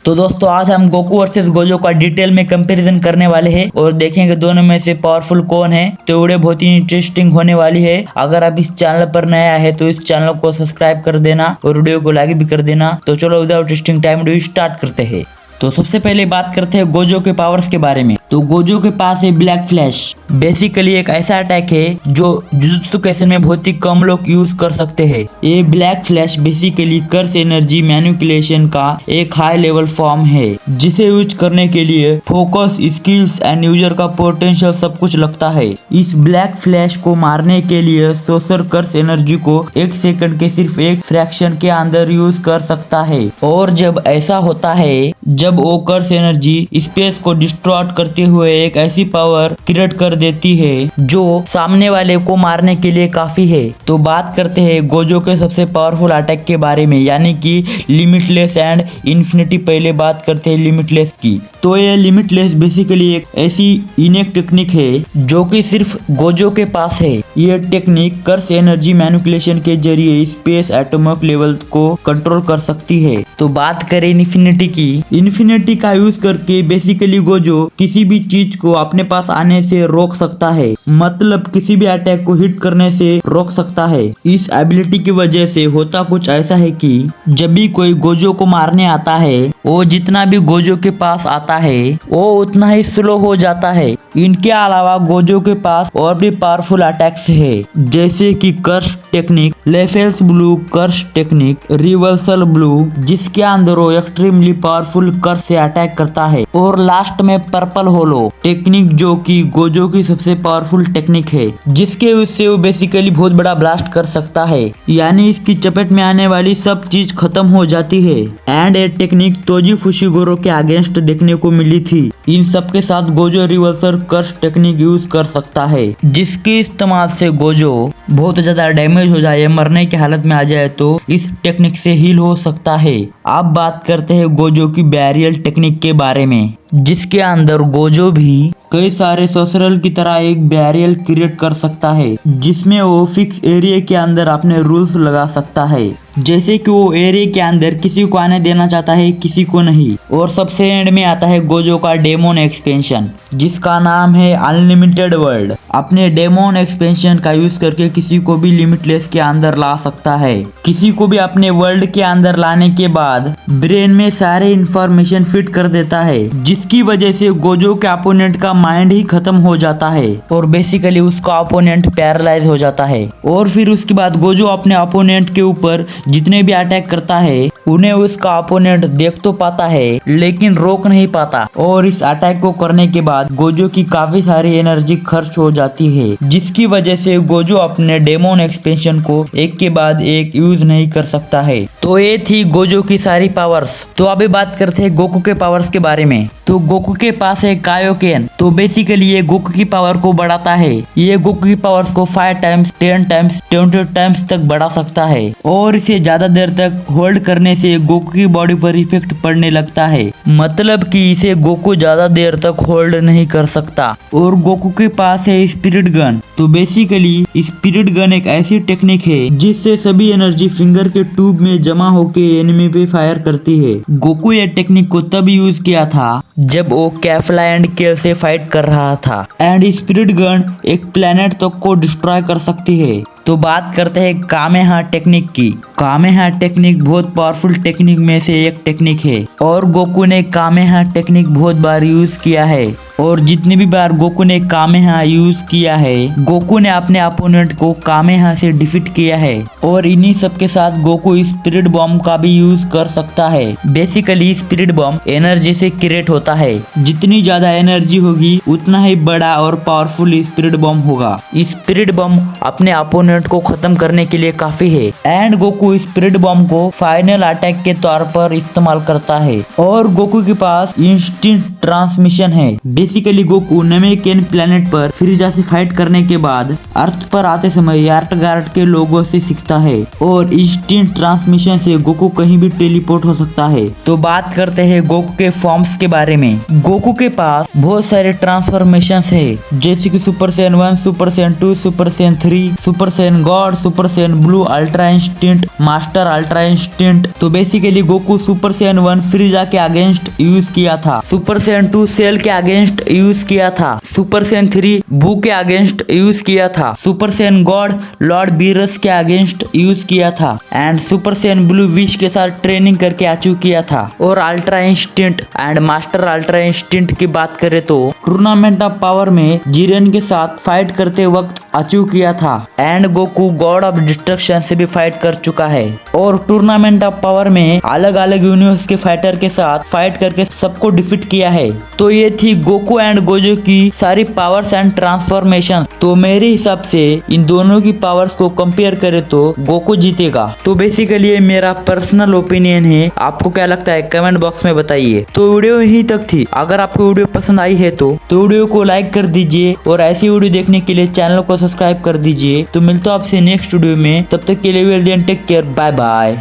तो दोस्तों आज हम गोकू वर्सेस गोजो का डिटेल में कंपैरिजन करने वाले हैं और देखेंगे दोनों में से पावरफुल कौन है। तो वीडियो बहुत ही इंटरेस्टिंग होने वाली है। अगर आप इस चैनल पर नया है तो इस चैनल को सब्सक्राइब कर देना और वीडियो को लाइक भी कर देना। तो चलो without wasting time video start करते हैं। तो सबसे पहले बात करते हैं गोजो के पावर्स के बारे में। तो गोजो के पास है ब्लैक फ्लैश। बेसिकली एक ऐसा अटैक है जो जुजुत्सु काइसेन में बहुत ही कम लोग यूज कर सकते हैं। ये ब्लैक फ्लैश बेसिकली कर्स एनर्जी मैनिपुलेशन का एक हाई लेवल फॉर्म है जिसे यूज करने के लिए फोकस, स्किल्स एंड यूजर का पोटेंशियल सब कुछ लगता है। इस ब्लैक फ्लैश को मारने के लिए सोसर कर्स एनर्जी को एक सेकंड के सिर्फ एक फ्रैक्शन के अंदर यूज कर सकता है। और जब ऐसा होता है जब वो कर्स एनर्जी स्पेस को डिस्ट्रॉय करते हुए एक ऐसी पावर क्रिएट कर देती है जो सामने वाले को मारने के लिए काफी है। तो बात करते हैं गोजो के सबसे पावरफुल अटैक के बारे में, यानी कि लिमिटलेस एंड इन्फिनिटी। पहले बात करते हैं लिमिटलेस की। तो ये लिमिटलेस बेसिकली एक ऐसी इनेक टेक्निक है जो कि सिर्फ गोजो के पास है। ये टेक्निक कर्स एनर्जी मैनिपुलेशन के जरिए स्पेस एटॉमिक लेवल को कंट्रोल कर सकती है। तो बात करें इन्फिनिटी की। इन्फिनिटी का यूज करके बेसिकली गोजो किसी भी चीज को अपने पास आने से रोक सकता है, मतलब किसी भी अटैक को हिट करने से रोक सकता है। इस एबिलिटी की वजह से होता कुछ ऐसा है कि जब भी कोई गोजो को मारने आता है वो जितना भी गोजो के पास आता है वो उतना ही स्लो हो जाता है। इनके अलावा गोजो के पास और भी पावरफुल अटैक्स है, जैसे कि curse technique, लेफेल्स blue curse technique, reversal blue जिसके अंदर वो एक्सट्रीमली पावरफुल कर्स से अटैक करता है, और लास्ट में पर्पल होलो टेक्निक जो कि गोजो की सबसे पावरफुल टेक्निक है, जिसके उससे वो बेसिकली बहुत बड़ा ब्लास्ट कर सकता है, यानी इसकी चपेट में आने वाली सब चीज खत्म हो जाती है। एंड ये टेक्निक तोजी फुशिगोरो के अगेंस्ट देखने को मिली थी। इन सब के साथ Gojo reversal curse technique use कर सकता है, जिसके इस्तेमाल से गोजो बहुत ज्यादा डैमेज हो जाए, मरने की हालत में आ जाए तो इस टेक्निक से हील हो सकता है। अब बात करते हैं गोजो की बैरियल टेक्निक के बारे में, जिसके अंदर गोजो भी कई सारे सोसरल की तरह एक बैरियल क्रिएट कर सकता है, जिसमें वो फिक्स एरिया के अंदर अपने रूल्स लगा सकता है, जैसे कि वो एरिया के अंदर किसी को आने देना चाहता है, किसी को नहीं। और सबसे एंड में आता है गोजो का डेमोन एक्सपेंशन, जिसका नाम है अनलिमिटेड वर्ल्ड। अपने डेमोन एक्सपेंशन का यूज करके किसी को भी लिमिटलेस के अंदर ला सकता है। किसी को भी अपने वर्ल्ड के अंदर लाने के बाद ब्रेन में सारे इंफॉर्मेशन फिट कर देता है, जिसकी वजह से गोजो के अपोनेंट का माइंड ही खत्म हो जाता है और बेसिकली उसका अपोनेंट पैरालाइज हो जाता है। और फिर उसके बाद गोजो अपने अपोनेंट के ऊपर जितने भी अटैक करता है उन्हें उसका अपोनेंट देख तो पाता है लेकिन रोक नहीं पाता, और इस अटैक को करने के बाद गोजो की काफी सारी एनर्जी खर्च हो जाती है, जिसकी वजह से गोजो अपने डेमोन एक्सपेंशन को एक के बाद एक यूज नहीं कर सकता है। तो ये थी गोजो की सारी पावर्स। तो अभी बात करते हैं गोकू के पावर्स के बारे में। तो गोकू के पास है कायोकेन। तो बेसिकली ये गोकू की पावर को बढ़ाता है। ये गोकू की पावर्स को 5 टाइम्स, 10 टाइम्स, 20 टाइम्स तक बढ़ा सकता है, और इसे ज्यादा देर तक होल्ड करने से गोकू की बॉडी पर इफेक्ट पड़ने लगता है, मतलब कि इसे गोकू ज्यादा देर तक होल्ड नहीं कर सकता। और गोकू के पास है स्पिरिट गन। तो बेसिकली स्पिरिट गन एक ऐसी टेक्निक है जिससे सभी एनर्जी फिंगर के ट्यूब में जमा होके एनिमी पे फायर करती है। गोकू ये टेक्निक को तब यूज किया था जब वो कैफला एंड केल से फाइट कर रहा था। एंड स्पिरिट गन एक प्लेनेट तक को डिस्ट्रॉय कर सकती है। तो बात करते हैं कामेहा टेक्निक की। कामेहा टेक्निक बहुत पावरफुल टेक्निक में से एक टेक्निक है, और गोकू ने कामेहा टेक्निक बहुत बार यूज किया है, और जितनी भी बार गोकू ने कामेहा यूज किया है गोकू ने अपने अपोनेंट को कामेहा से डिफीट किया है। और इन्हीं सब के साथ गोकू स्पिरिट बॉम्ब का भी यूज कर सकता है। बेसिकली स्पिरिट बॉम्ब एनर्जी से क्रिएट होता है, जितनी ज्यादा एनर्जी होगी उतना ही बड़ा और पावरफुल स्पिरिट बॉम्ब होगा। स्पिरिट बॉम्ब अपने अपोनेंट को खत्म करने के लिए काफी है, एंड गोकू स्पिरिट बॉम्ब को फाइनल अटैक के तौर पर इस्तेमाल करता है। और गोकू के पास इंस्टेंट ट्रांसमिशन है। बेसिकली गोकू नमेकेन प्लेनेट पर फ्रीजा से फाइट करने के बाद अर्थ पर आते समय यार्टगार्ड के लोगों से सीखता है और इंस्टेंट ट्रांसमिशन से गोकू कहीं भी टेलीपोर्ट हो सकता है। तो बात करते हैं गोकू के फॉर्म्स के बारे में। गोकू के पास बहुत सारे ट्रांसफॉर्मेशन है, जैसे कि super Saiyan 1, super Saiyan 2, super Saiyan 3, super Saiyan God, super Saiyan blue, ultra instant, master ultra instant. तो बेसिकली गोकू सुपर सैयन 1 फ्रीजा के अगेंस्ट यूज किया था, सुपर सैयन 2 सेल के अगेंस्ट यूज किया था, सुपर सैयन 3 बू के अगेंस्ट यूज किया था, super Saiyan God Lord Beerus के अगेंस्ट यूज किया था and super Saiyan blue wish के साथ ट्रेनिंग करके अचीव किया था। और ultra instant and master ultra instant की बात करें तो टूर्नामेंट ऑफ पावर में जिरेन के साथ फाइट करते वक्त अचीव किया था and Goku God of destruction से भी फाइट कर चुका है। और टूर्नामेंट ऑफ पावर में अलग अलग यूनिवर्स के फाइटर के साथ फाइट करके सबको डिफीट किया है। तो ये थी गोकू एंड गोजो की सारी पावर्स एंड ट्रांसफॉर्मेशन। तो मेरे हिसाब से इन दोनों की पावर्स को कंपेयर करें तो गोकू जीतेगा। तो बेसिकली ये मेरा पर्सनल ओपिनियन है, आपको क्या लगता है कमेंट बॉक्स में बताइए। तो वीडियो यहीं तक थी। अगर आपको वीडियो पसंद आई है तो वीडियो को लाइक कर दीजिए और ऐसी वीडियो देखने के लिए चैनल को सब्सक्राइब कर दीजिए। तो मिलता हूं आपसे नेक्स्ट वीडियो में, तब तक के लिए well then take care, bye bye.